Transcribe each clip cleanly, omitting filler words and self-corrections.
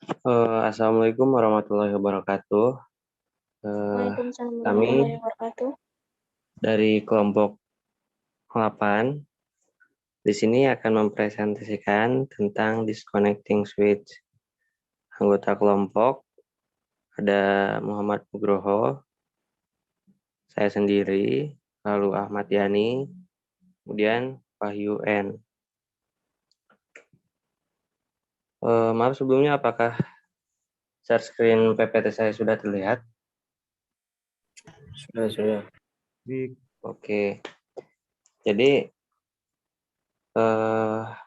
Assalamualaikum warahmatullahi wabarakatuh. Eh, Waalaikumsalam Kami warahmatullahi wabarakatuh. dari kelompok 8 di sini akan mempresentasikan tentang disconnecting switch. Anggota kelompok ada Muhammad Nugroho, saya sendiri, lalu Ahmad Yani, kemudian Wahyu N. Maaf sebelumnya, apakah share screen PPT saya sudah terlihat? Sudah. Oke. Jadi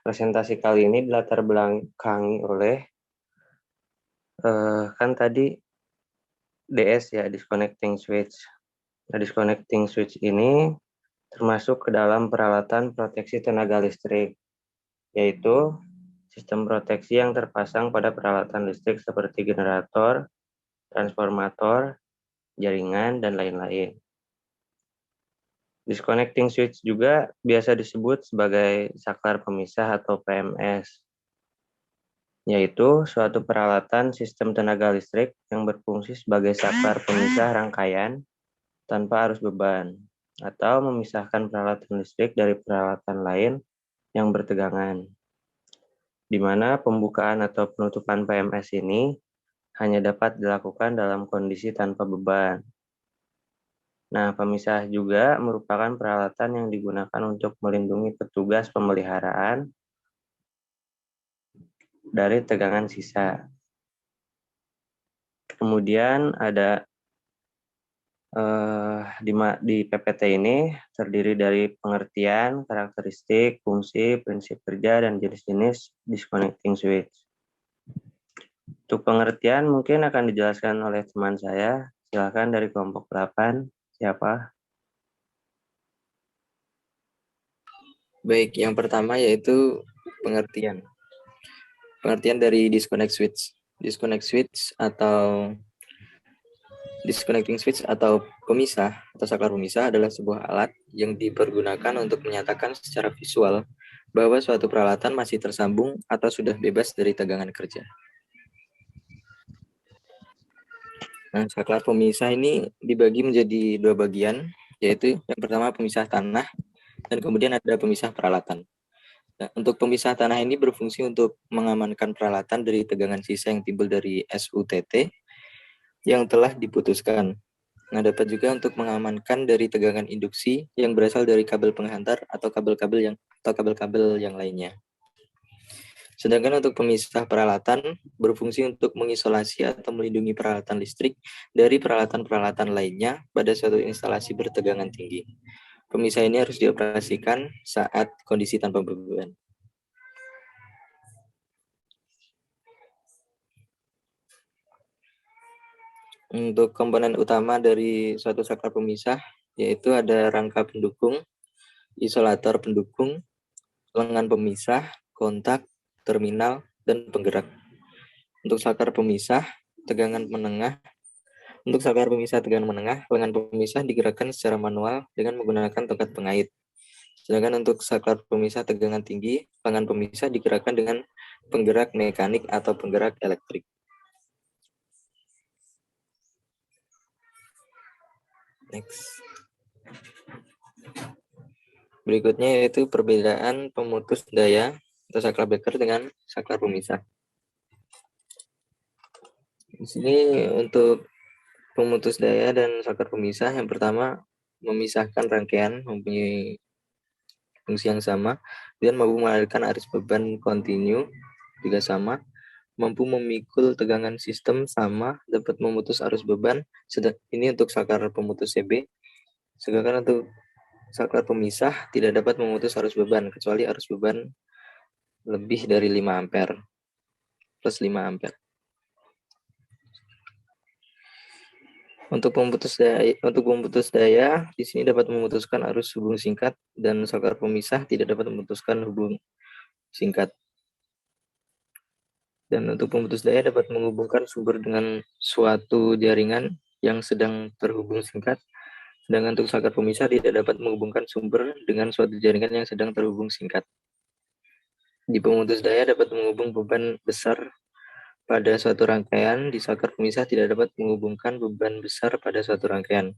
presentasi kali ini dilatar belakangi oleh kan tadi DS ya, disconnecting switch. Nah, disconnecting switch ini termasuk ke dalam peralatan proteksi tenaga listrik, yaitu sistem proteksi yang terpasang pada peralatan listrik seperti generator, transformator, jaringan, dan lain-lain. Disconnecting switch juga biasa disebut sebagai saklar pemisah atau PMS, yaitu suatu peralatan sistem tenaga listrik yang berfungsi sebagai saklar pemisah rangkaian tanpa arus beban, atau memisahkan peralatan listrik dari peralatan lain yang bertegangan, di mana pembukaan atau penutupan PMS ini hanya dapat dilakukan dalam kondisi tanpa beban. Nah, pemisah juga merupakan peralatan yang digunakan untuk melindungi petugas pemeliharaan dari tegangan sisa. Kemudian ada di PPT ini terdiri dari pengertian, karakteristik, fungsi, prinsip kerja, dan jenis-jenis disconnecting switch. Untuk pengertian mungkin akan dijelaskan oleh teman saya. Silakan dari kelompok 8, siapa? Baik, yang pertama yaitu pengertian. Pengertian dari disconnect switch. Disconnecting switch atau pemisah atau saklar pemisah adalah sebuah alat yang dipergunakan untuk menyatakan secara visual bahwa suatu peralatan masih tersambung atau sudah bebas dari tegangan kerja. Nah, saklar pemisah ini dibagi menjadi dua bagian, yaitu yang pertama pemisah tanah dan kemudian ada pemisah peralatan. Nah, untuk pemisah tanah ini berfungsi untuk mengamankan peralatan dari tegangan sisa yang timbul dari SUTT yang telah diputuskan. Nah, dapat juga untuk mengamankan dari tegangan induksi yang berasal dari kabel penghantar atau kabel-kabel yang lainnya. Sedangkan untuk pemisah peralatan berfungsi untuk mengisolasi atau melindungi peralatan listrik dari peralatan-peralatan lainnya pada suatu instalasi bertegangan tinggi. Pemisah ini harus dioperasikan saat kondisi tanpa beban. Untuk komponen utama dari suatu saklar pemisah, yaitu ada rangka pendukung, isolator pendukung, lengan pemisah, kontak, terminal, dan penggerak. Untuk saklar pemisah, tegangan menengah. Untuk saklar pemisah tegangan menengah, lengan pemisah digerakkan secara manual dengan menggunakan tongkat pengait. Sedangkan untuk saklar pemisah tegangan tinggi, lengan pemisah digerakkan dengan penggerak mekanik atau penggerak elektrik. Next. Berikutnya yaitu perbedaan pemutus daya atau saklar breaker dengan saklar pemisah. Di sini untuk pemutus daya dan saklar pemisah, yang pertama memisahkan rangkaian mempunyai fungsi yang sama dan mampu mengalirkan arus beban kontinu juga sama, mampu memikul tegangan sistem sama, dapat memutus arus beban. Ini untuk saklar pemutus CB. Sedangkan untuk saklar pemisah tidak dapat memutus arus beban kecuali arus beban lebih dari 5 ampere plus 5 ampere. Untuk pemutus daya di sini dapat memutuskan arus hubung singkat dan saklar pemisah tidak dapat memutuskan hubung singkat. Dan untuk pemutus daya dapat menghubungkan sumber dengan suatu jaringan yang sedang terhubung singkat. Sedangkan untuk saklar pemisah tidak dapat menghubungkan sumber dengan suatu jaringan yang sedang terhubung singkat. Di pemutus daya dapat menghubung beban besar pada suatu rangkaian di saklar pemisah tidak dapat menghubungkan beban besar pada suatu rangkaian.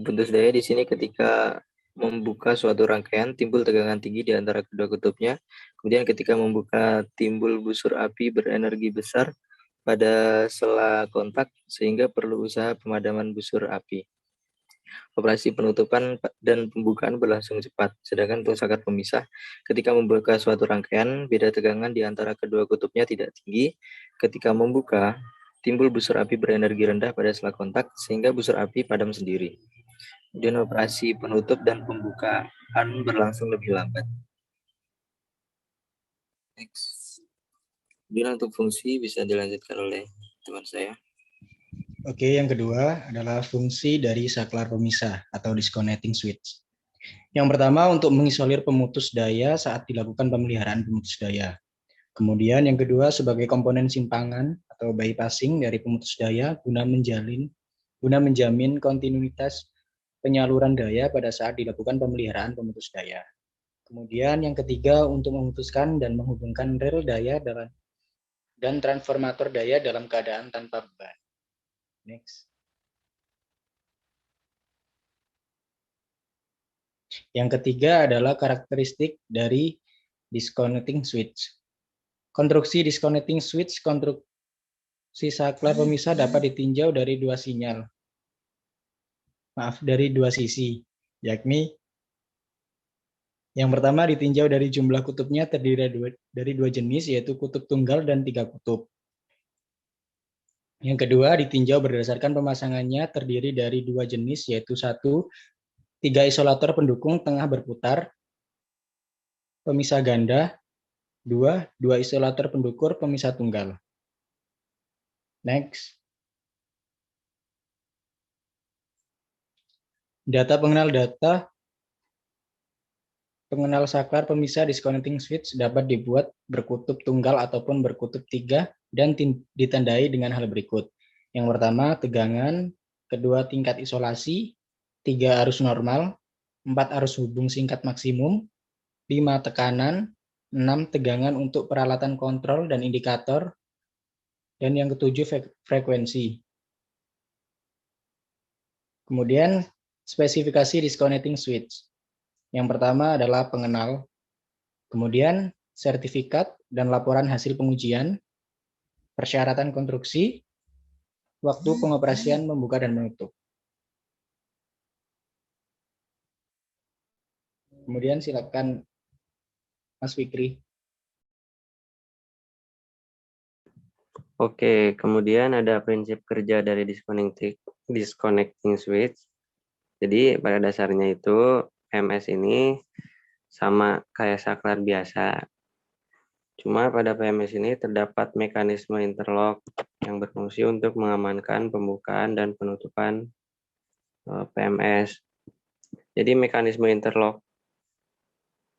Putus daya di sini ketika membuka suatu rangkaian timbul tegangan tinggi di antara kedua kutubnya. Kemudian ketika membuka timbul busur api berenergi besar pada sela kontak sehingga perlu usaha pemadaman busur api. Operasi penutupan dan pembukaan berlangsung cepat. Sedangkan untuk saklar pemisah, ketika membuka suatu rangkaian, beda tegangan di antara kedua kutubnya tidak tinggi. Ketika membuka, timbul busur api berenergi rendah pada sela kontak sehingga busur api padam sendiri. Kemudian operasi penutup dan pembukaan berlangsung lebih lambat. Next. Kemudian untuk fungsi bisa dilanjutkan oleh teman saya. Oke, yang kedua adalah fungsi dari saklar pemisah atau disconnecting switch. Yang pertama untuk mengisolir pemutus daya saat dilakukan pemeliharaan pemutus daya. Kemudian yang kedua sebagai komponen simpangan atau bypassing dari pemutus daya guna menjamin kontinuitas penyaluran daya pada saat dilakukan pemeliharaan pemutus daya. Kemudian yang ketiga untuk memutuskan dan menghubungkan rel daya dan transformator daya dalam keadaan tanpa beban. Next. Yang ketiga adalah karakteristik dari disconnecting switch. Konstruksi disconnecting switch konstruksi saklar pemisah dapat ditinjau dari dua sisi, yakni yang pertama ditinjau dari jumlah kutubnya terdiri dari dua jenis, yaitu kutub tunggal dan tiga kutub. Yang kedua ditinjau berdasarkan pemasangannya terdiri dari dua jenis, yaitu satu, 3 isolator pendukung tengah berputar, pemisah ganda, 2 isolator pendukur pemisah tunggal. Next. Pengenal saklar pemisah disconnecting switch dapat dibuat berkutub tunggal ataupun berkutub 3 dan ditandai dengan hal berikut. Yang pertama, tegangan, kedua, tingkat isolasi, 3 arus normal, 4 arus hubung singkat maksimum, 5 tekanan, 6 tegangan untuk peralatan kontrol dan indikator, dan yang ketujuh frekuensi. Kemudian spesifikasi disconnecting switch. Yang pertama adalah pengenal, kemudian sertifikat dan laporan hasil pengujian, persyaratan konstruksi, waktu pengoperasian membuka dan menutup. Kemudian silakan Mas Fikri. Oke, kemudian ada prinsip kerja dari disconnecting switch. Jadi pada dasarnya itu PMS ini sama kayak saklar biasa. Cuma pada PMS ini terdapat mekanisme interlock yang berfungsi untuk mengamankan pembukaan dan penutupan PMS. Jadi mekanisme interlock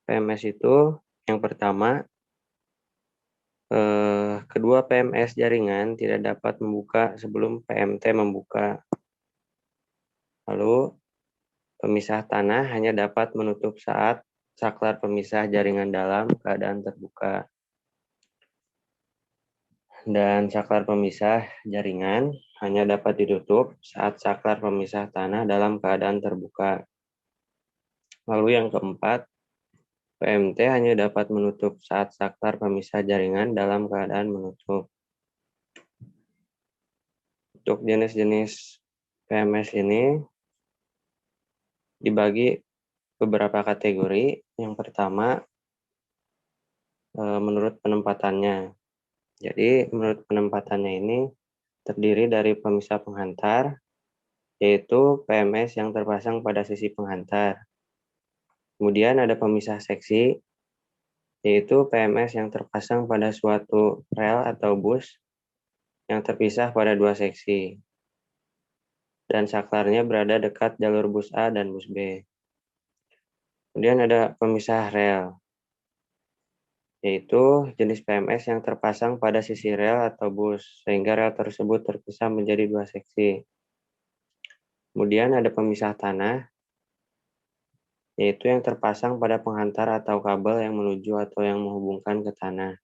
PMS itu yang pertama, kedua PMS jaringan tidak dapat membuka sebelum PMT membuka. Lalu pemisah tanah hanya dapat menutup saat saklar pemisah jaringan dalam keadaan terbuka. Dan saklar pemisah jaringan hanya dapat ditutup saat saklar pemisah tanah dalam keadaan terbuka. Lalu yang keempat, PMT hanya dapat menutup saat saklar pemisah jaringan dalam keadaan menutup. Untuk jenis-jenis PMS ini dibagi beberapa kategori. Yang pertama, menurut penempatannya. Jadi, menurut penempatannya ini terdiri dari pemisah penghantar, yaitu PMS yang terpasang pada sisi penghantar. Kemudian ada pemisah seksi, yaitu PMS yang terpasang pada suatu rel atau bus yang terpisah pada dua seksi. Dan saklarnya berada dekat jalur bus A dan bus B. Kemudian ada pemisah rel, yaitu jenis PMS yang terpasang pada sisi rel atau bus, sehingga rel tersebut terpisah menjadi dua seksi. Kemudian ada pemisah tanah, yaitu yang terpasang pada penghantar atau kabel yang menuju atau yang menghubungkan ke tanah.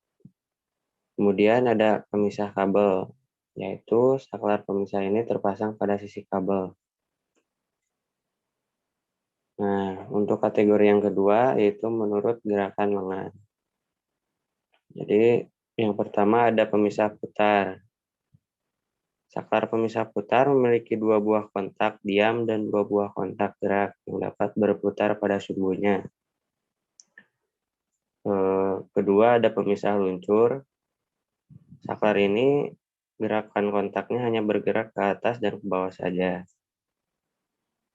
Kemudian ada pemisah kabel, yaitu saklar pemisah ini terpasang pada sisi kabel. Nah, untuk kategori yang kedua yaitu menurut gerakan lengan. Jadi, yang pertama ada pemisah putar. Saklar pemisah putar memiliki dua buah kontak diam dan dua buah kontak gerak yang dapat berputar pada sumbunya. Kedua ada pemisah luncur. Saklar ini gerakan kontaknya hanya bergerak ke atas dan ke bawah saja.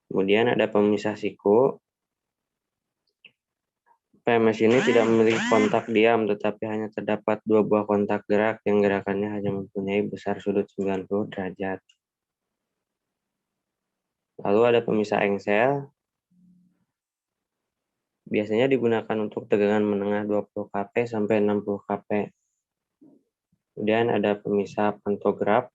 Kemudian ada pemisah siku. PMS ini tidak memiliki kontak diam, tetapi hanya terdapat dua buah kontak gerak yang gerakannya hanya mempunyai besar sudut 90 derajat. Lalu ada pemisah engsel. Biasanya digunakan untuk tegangan menengah 20 kP sampai 60 kP. Kemudian ada pemisah pantograf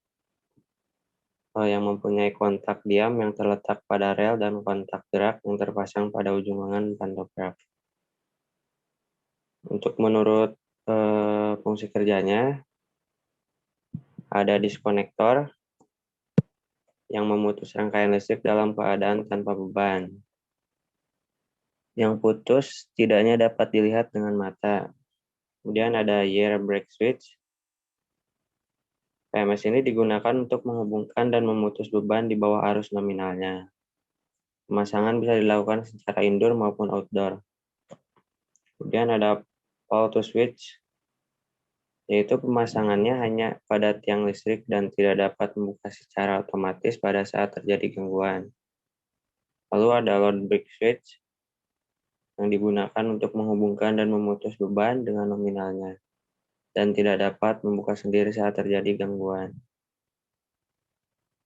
yang mempunyai kontak diam yang terletak pada rel dan kontak gerak yang terpasang pada ujung lengan pantograf. Untuk menurut fungsi kerjanya, ada diskonektor yang memutus rangkaian listrik dalam keadaan tanpa beban. Yang putus setidaknya dapat dilihat dengan mata. Kemudian ada year break switch. PMS ini digunakan untuk menghubungkan dan memutus beban di bawah arus nominalnya. Pemasangan bisa dilakukan secara indoor maupun outdoor. Kemudian ada auto switch, yaitu pemasangannya hanya pada tiang listrik dan tidak dapat membuka secara otomatis pada saat terjadi gangguan. Lalu ada load break switch, yang digunakan untuk menghubungkan dan memutus beban dengan nominalnya, dan tidak dapat membuka sendiri saat terjadi gangguan.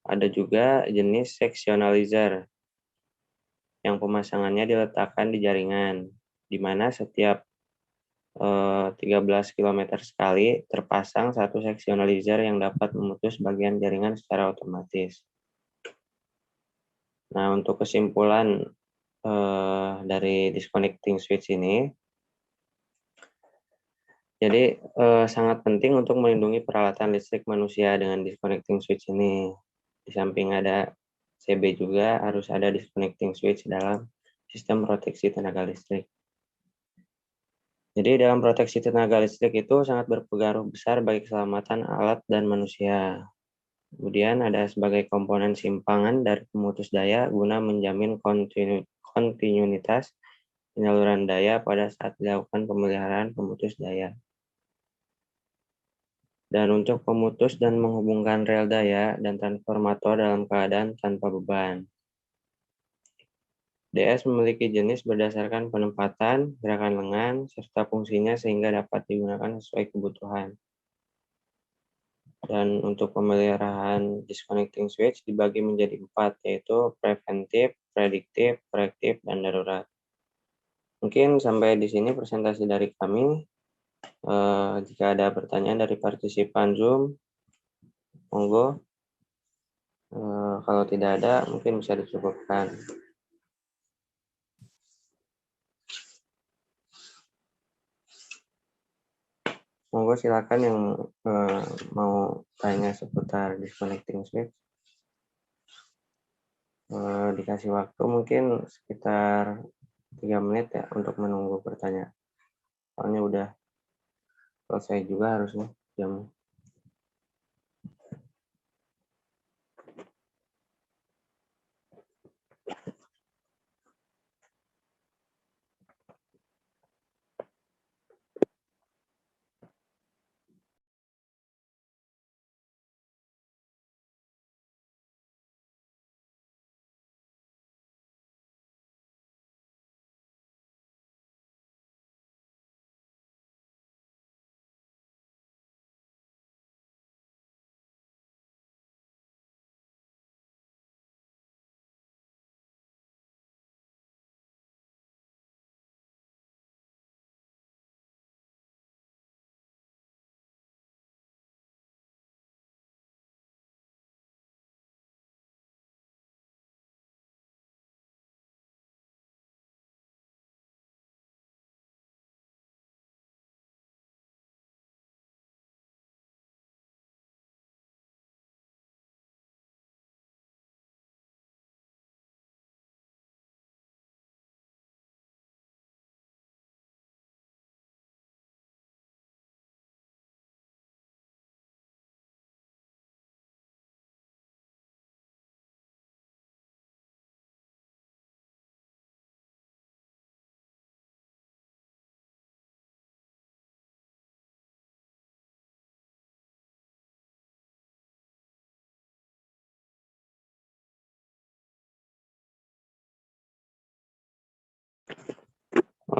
Ada juga jenis sectionalizer, yang pemasangannya diletakkan di jaringan, di mana setiap 13 km sekali terpasang satu sectionalizer yang dapat memutus bagian jaringan secara otomatis. Nah, untuk kesimpulan dari disconnecting switch ini, jadi sangat penting untuk melindungi peralatan listrik manusia dengan disconnecting switch ini. Di samping ada CB juga harus ada disconnecting switch dalam sistem proteksi tenaga listrik. Jadi dalam proteksi tenaga listrik itu sangat berpengaruh besar bagi keselamatan alat dan manusia. Kemudian ada sebagai komponen simpangan dari pemutus daya guna menjamin kontinuitas penyaluran daya pada saat dilakukan pemeliharaan pemutus daya. Dan untuk pemutus dan menghubungkan rel daya dan transformator dalam keadaan tanpa beban. DS memiliki jenis berdasarkan penempatan, gerakan lengan, serta fungsinya sehingga dapat digunakan sesuai kebutuhan. Dan untuk pemeliharaan disconnecting switch dibagi menjadi 4, yaitu preventif, prediktif, korektif, dan darurat. Mungkin sampai di sini presentasi dari kami. Jika ada pertanyaan dari partisipan Zoom, monggo. Kalau tidak ada, mungkin bisa dicukupkan. Monggo silakan yang mau tanya seputar disconnecting switch. Dikasih waktu mungkin sekitar 3 menit ya untuk menunggu pertanyaan. Soalnya udah selesai juga harusnya jam.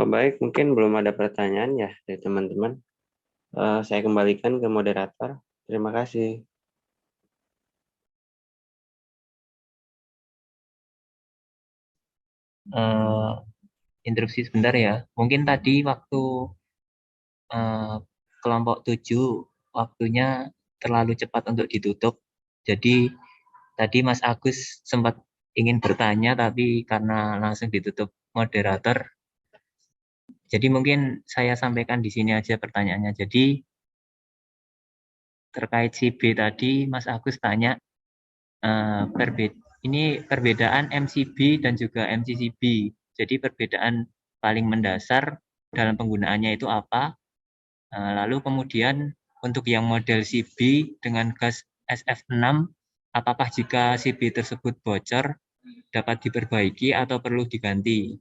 Oh, baik, mungkin belum ada pertanyaan ya dari teman-teman. Saya kembalikan ke moderator. Terima kasih. Interupsi sebentar ya. Mungkin tadi waktu kelompok 7 waktunya terlalu cepat untuk ditutup. Jadi tadi Mas Agus sempat ingin bertanya tapi karena langsung ditutup moderator. Jadi mungkin saya sampaikan di sini aja pertanyaannya. Jadi terkait si B tadi Mas Agus tanya ini perbedaan MCB dan juga MCCB. Jadi perbedaan paling mendasar dalam penggunaannya itu apa? Lalu kemudian untuk yang model CB dengan gas SF6, apakah jika CB tersebut bocor dapat diperbaiki atau perlu diganti?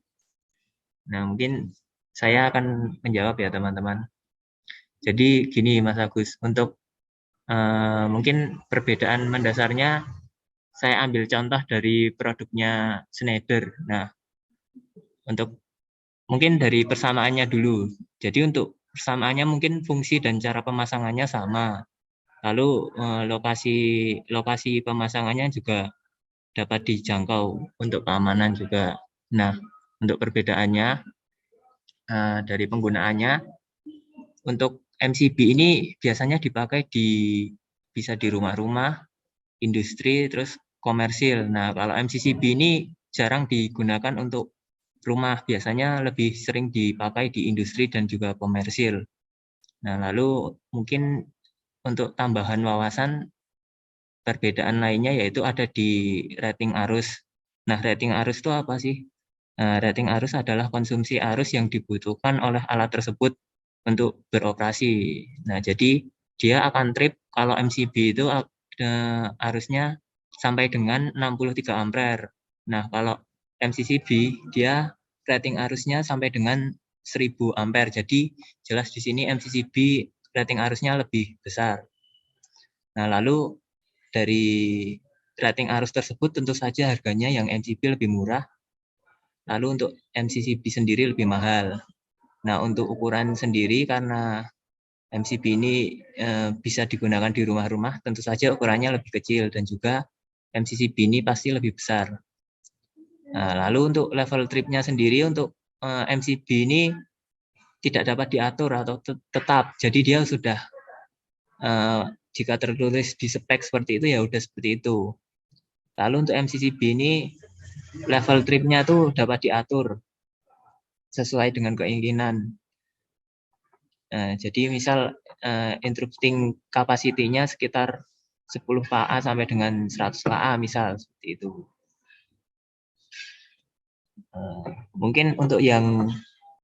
Nah, mungkin saya akan menjawab ya teman-teman. Jadi gini Mas Agus, untuk mungkin perbedaan mendasarnya saya ambil contoh dari produknya Schneider. Nah, untuk mungkin dari persamaannya dulu. Jadi untuk persamaannya mungkin fungsi dan cara pemasangannya sama. Lalu lokasi pemasangannya juga dapat dijangkau untuk keamanan juga. Nah, untuk perbedaannya dari penggunaannya, untuk MCB ini biasanya dipakai bisa di rumah-rumah, industri, terus komersil. Nah, kalau MCCB ini jarang digunakan untuk rumah, biasanya lebih sering dipakai di industri dan juga komersil. Nah, lalu mungkin untuk tambahan wawasan, perbedaan lainnya yaitu ada di rating arus. Nah, rating arus itu apa sih? Rating arus adalah konsumsi arus yang dibutuhkan oleh alat tersebut untuk beroperasi. Nah, jadi dia akan trip kalau MCB itu arusnya sampai dengan 63 ampere. Nah, kalau MCCB dia rating arusnya sampai dengan 1000 ampere. Jadi jelas di sini MCCB rating arusnya lebih besar. Nah, lalu dari rating arus tersebut tentu saja harganya yang MCB lebih murah. Lalu untuk MCCB sendiri lebih mahal. Nah, untuk ukuran sendiri karena MCB ini bisa digunakan di rumah-rumah, tentu saja ukurannya lebih kecil dan juga MCCB ini pasti lebih besar. Nah, lalu untuk level tripnya sendiri untuk MCB ini tidak dapat diatur atau tetap. Jadi dia sudah jika tertulis di spek seperti itu ya udah seperti itu. Lalu untuk MCCB ini level tripnya tuh dapat diatur sesuai dengan keinginan. Jadi misal interrupting capacity-nya sekitar 10 PA sampai dengan 100 PA misal seperti itu. Mungkin untuk yang